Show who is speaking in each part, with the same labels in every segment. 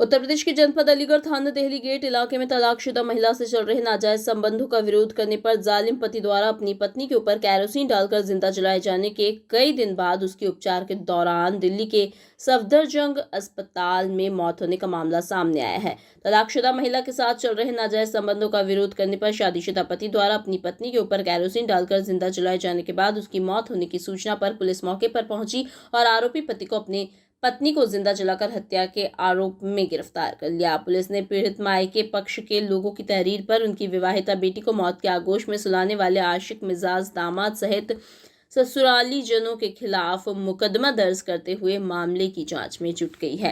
Speaker 1: उत्तर प्रदेश के जनपद अलीगढ़ थाना देहली गेट इलाके में तलाकशुदा महिला से चल रहे नाजायज संबंधों का विरोध करने पर जालिम पति द्वारा अपनी पत्नी के ऊपर कैरोसिन डालकर जिंदा जलाए जाने के कई दिन बाद उसके उपचार के दौरान दिल्ली के सफदरजंग अस्पताल में मौत होने का मामला सामने आया है। तलाकशुदा महिला के साथ चल रहे नाजायज संबंधों का विरोध करने पर शादीशुदा पति द्वारा अपनी पत्नी के ऊपर कैरोसिन डालकर जिंदा जलाए जाने के बाद उसकी मौत होने की सूचना पर पुलिस मौके पर पहुंची और आरोपी पति को अपने पत्नी को जिंदा जलाकर हत्या के आरोप में गिरफ्तार कर लिया। पुलिस ने पीड़ित मायके पक्ष के लोगों की तहरीर पर उनकी विवाहिता बेटी को मौत के आगोश में सुलाने वाले आशिक मिजाज दामाद सहित ससुराली जनों के खिलाफ मुकदमा दर्ज करते हुए मामले की जांच में जुट गई है।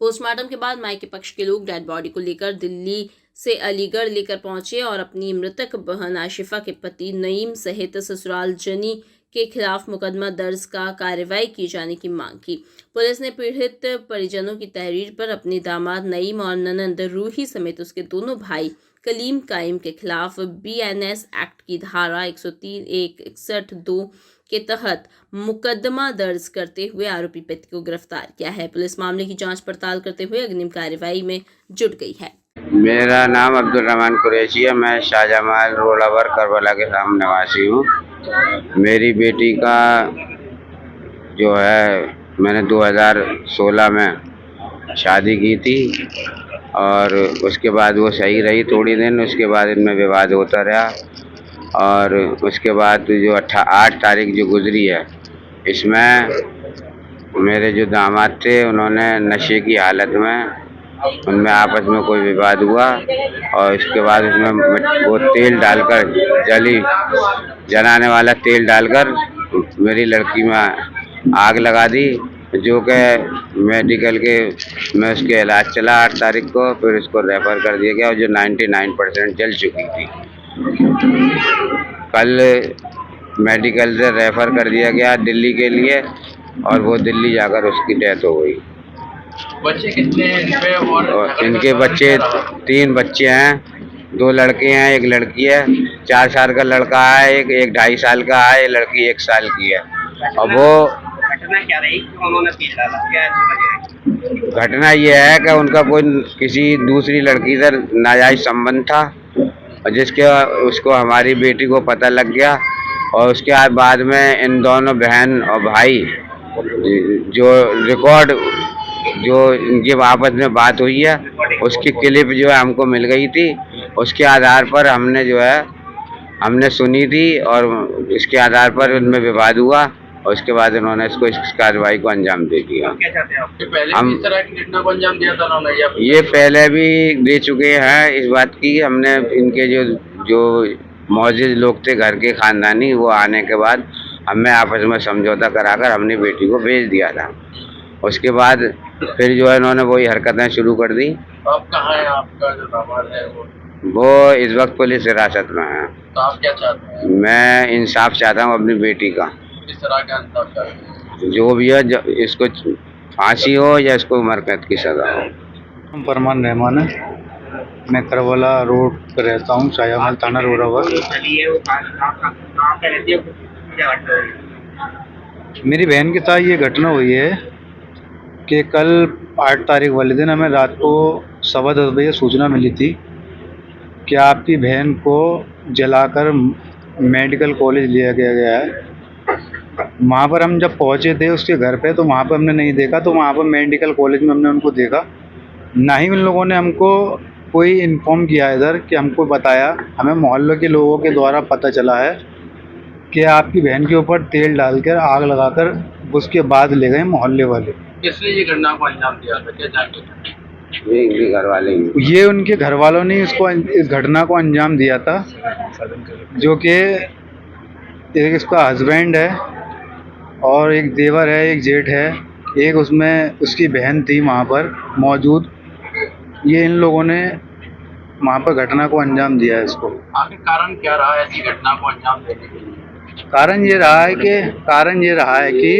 Speaker 1: पोस्टमार्टम के बाद मायके पक्ष के लोग डेड बॉडी को लेकर दिल्ली से अलीगढ़ लेकर पहुंचे और अपनी मृतक बहन आशिफा के पति नईम सहित ससुराल जनी के खिलाफ मुकदमा दर्ज का कार्रवाई किए जाने की मांग की। पुलिस ने पीड़ित परिजनोम की तहरीर पर अपने दामाद नईम और ननंद रूही समेत उसके दोनों भाई कलीम कायम के खिलाफ BNS एक्ट की धारा 103(1)(61)(2) के तहत मुकदमा दर्ज करते हुए आरोपी पति को गिरफ्तार किया है। पुलिस मामले की जांच पड़ताल करते हुए अग्रिम कार्रवाई में जुट गई है।
Speaker 2: मेरा नाम अब्दुल रहमान कुरैशी है। मैं शाहजहां रोलावर करबला के सामने निवासी हूँ। मेरी बेटी का जो है मैंने 2016 में शादी की थी और उसके बाद वो सही रही थोड़ी दिन, उसके बाद इनमें विवाद होता रहा और उसके बाद जो 8 तारीख जो गुजरी है इसमें मेरे जो दामाद थे उन्होंने नशे की हालत में उनमें आपस में कोई विवाद हुआ और इसके बाद उसमें वो तेल डालकर जलाने वाला तेल डालकर मेरी लड़की में आग लगा दी, जो कि मेडिकल के में उसके इलाज चला 8 तारीख को। फिर उसको रेफ़र कर दिया गया और जो 99% जल चुकी थी। कल मेडिकल से रेफ़र कर दिया गया दिल्ली के लिए और वो दिल्ली जाकर उसकी डेथ हो गई।
Speaker 3: बच्चे कितने हैं?
Speaker 2: और इनके बच्चे 3 बच्चे हैं, 2 लड़के हैं, 1 लड़की है। 4 साल का लड़का है, एक 2.5 साल का है, लड़की 1 साल की है। और वो
Speaker 3: घटना क्या रही? उन्होंने पी डाला क्या?
Speaker 2: घटना ये है कि उनका कोई किसी दूसरी लड़की से नाजायज संबंध था और उसको हमारी बेटी को पता लग गया और उसके बाद में इन दोनों बहन और भाई जो रिकॉर्ड जो इनके आपस में बात हुई है उसकी क्लिप जो है हमको मिल गई थी। उसके आधार पर हमने सुनी थी और इसके आधार पर उनमें विवाद हुआ और उसके बाद उन्होंने इस कार्रवाई को अंजाम दे दिया।
Speaker 3: क्या चाहते हैं आप? पहले इस तरह की घटना को अंजाम दिया था उन्होंने?
Speaker 2: ये पहले भी दे चुके हैं। इस बात की हमने इनके जो मौजूद लोग थे घर के खानदानी, वो आने के बाद हमें आपस में समझौता कराकर हमने बेटी को भेज दिया था। उसके बाद फिर जो है इन्होंने वही हरकतें शुरू कर दी।
Speaker 3: आप कहाँ हैं? आपका जो दामाद है
Speaker 2: वो इस वक्त पुलिस हिरासत में है।
Speaker 3: तो आप क्या चाहते हैं?
Speaker 2: मैं इंसाफ चाहता हूँ अपनी बेटी का।
Speaker 3: किस तरह का इंसाफ चाहते हैं?
Speaker 2: जो भी है इसको फांसी हो या इसको मरकत की सजा हो।
Speaker 4: फरमान रहमान है। मैं करबला रोड पर रहता हूँ, शाहजहां थाना रोलावर। मेरी बहन के साथ ये घटना हुई है कि कल 8 तारीख वाले दिन हमें रात को 10:15 बजे सूचना मिली थी कि आपकी बहन को जलाकर मेडिकल कॉलेज लिया गया है। वहाँ पर हम जब पहुँचे थे उसके घर पे तो वहाँ पर हमने नहीं देखा, तो वहाँ पर मेडिकल कॉलेज में हमने उनको देखा। ना ही उन लोगों ने हमको कोई इन्फॉर्म किया इधर कि हमको बताया। हमें मोहल्ले के लोगों के द्वारा पता चला है कि आपकी बहन के ऊपर तेल डालकर आग लगाकर उसके बाद ले गए मोहल्ले वाले।
Speaker 3: किसने ये घटना को अंजाम दिया था? क्या जानते हैं?
Speaker 2: ये घर वाले
Speaker 4: ये उनके घर वालों ने इस घटना को अंजाम दिया था, जो कि एक इसका हस्बैंड है और एक देवर है, एक जेठ है, एक उसमें उसकी बहन थी वहाँ पर मौजूद। ये इन लोगों ने वहाँ पर घटना को अंजाम दिया है इसको।
Speaker 3: आखिर कारण क्या रहा है ऐसी घटना को अंजाम देने के लिए?
Speaker 4: कारण ये रहा है कि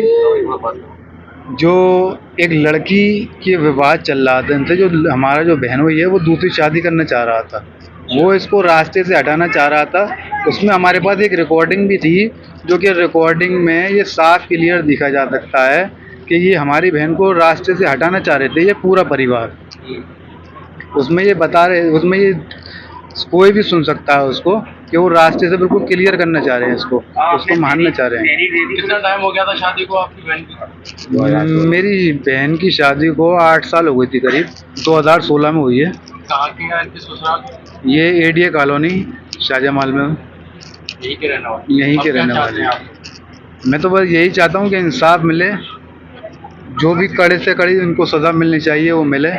Speaker 4: जो एक लड़की के विवाद चल रहा था इनसे, जो हमारा जो बहन हुई है वो दूसरी शादी करना चाह रहा था, वो इसको रास्ते से हटाना चाह रहा था। उसमें हमारे पास एक रिकॉर्डिंग भी थी, जो कि रिकॉर्डिंग में ये साफ क्लियर दिखा जा सकता है कि ये हमारी बहन को रास्ते से हटाना चाह रहे थे, ये पूरा परिवार। उसमें ये बता रहे, उसमें ये कोई भी सुन सकता है उसको कि वो रास्ते से बिल्कुल क्लियर करना चाह रहे हैं उसको मारना चाह रहे हैं।
Speaker 3: कितना टाइम हो गया था शादी को आपकी बहन की?
Speaker 4: मेरी बहन की शादी को 8 साल हो गई थी करीब, 2016 में हुई है।
Speaker 3: कहाँ की है इनकी ससुराल?
Speaker 4: ये एडीए कॉलोनी शाहजमाल में,
Speaker 3: यही के रहने वाले?
Speaker 4: यहीं के
Speaker 3: अब क्या
Speaker 4: रहने
Speaker 3: चाहते
Speaker 4: वाले
Speaker 3: हैं
Speaker 4: हैं।
Speaker 3: आप?
Speaker 4: मैं तो बस यही चाहता हूँ कि इंसाफ मिले, जो भी कड़े से कड़ी इनको सज़ा मिलनी चाहिए वो मिले।